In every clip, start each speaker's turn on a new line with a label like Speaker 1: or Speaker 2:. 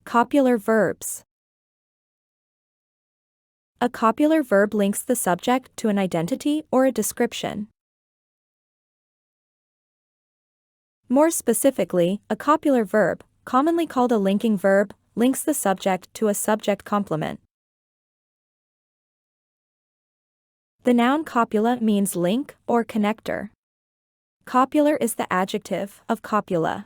Speaker 1: Copular verbs. A copular verb links the subject to an identity or a description. More specifically, a copular verb, commonly called a linking verb, links the subject to a subject complement. The noun copula means link or connector. Copular is the adjective of copula.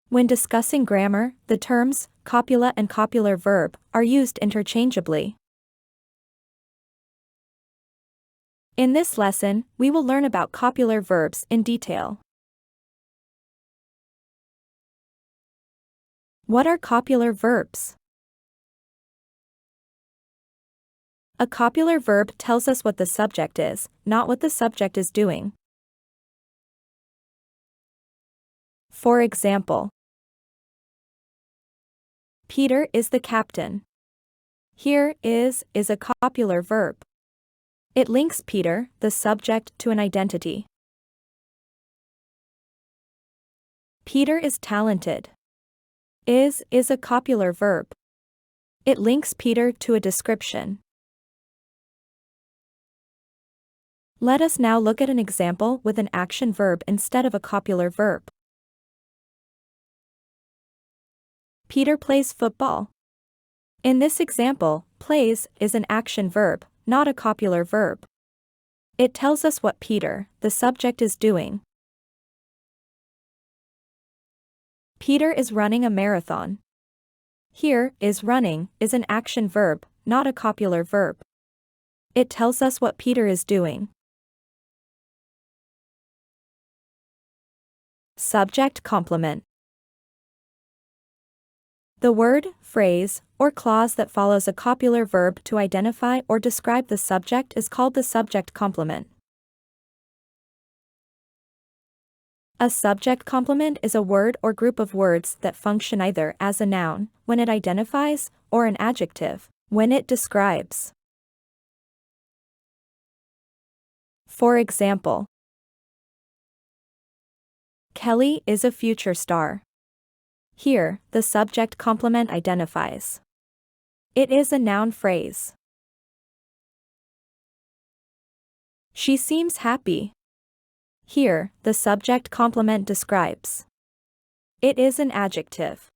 Speaker 1: When discussing grammar, the terms copula and copular verb are used interchangeably. In this lesson, we will learn about copular verbs in detail. What are copular verbs? A copular verb tells us what the subject is, not what the subject is doing. For example, Peter is the captain. Here is a copular verb. It links Peter, the subject, to an identity. Peter is talented. Is a copular verb. It links Peter to a description. Let us now look at an example with an action verb instead of a copular verb. Peter plays football. In this example, plays is an action verb, not a copular verb. It tells us what Peter, the subject, is doing. Peter is running a marathon. Here, is running is an action verb, not a copular verb. It tells us what Peter is doing. Subject complement. The word, phrase, or clause that follows a copular verb to identify or describe the subject is called the subject complement. A subject complement is a word or group of words that function either as a noun, when it identifies, or an adjective, when it describes. For example, Kelly is a future star. Here, the subject complement identifies. It is a noun phrase. She seems happy. Here, the subject complement describes. It is an adjective.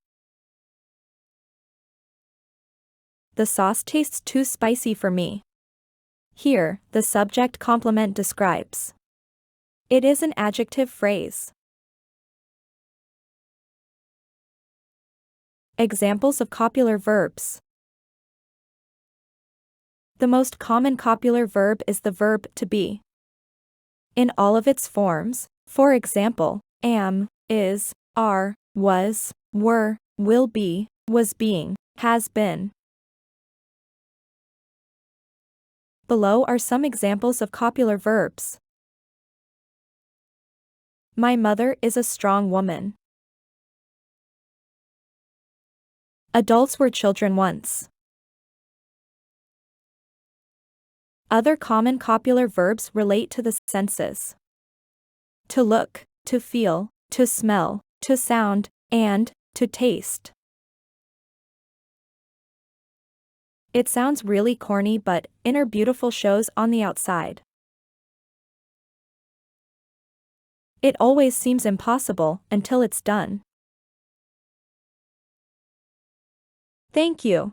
Speaker 1: The sauce tastes too spicy for me. Here, the subject complement describes. It is an adjective phrase. Examples of copular verbs. The most common copular verb is the verb to be. In all of its forms, for example, am, is, are, was, were, will be, was being, has been. Below are some examples of copular verbs. My mother is a strong woman. Adults were children once. Other common copular verbs relate to the senses. To look, to feel, to smell, to sound, and to taste. It sounds really corny, but inner beautiful shows on the outside. It always seems impossible until it's done. Thank you.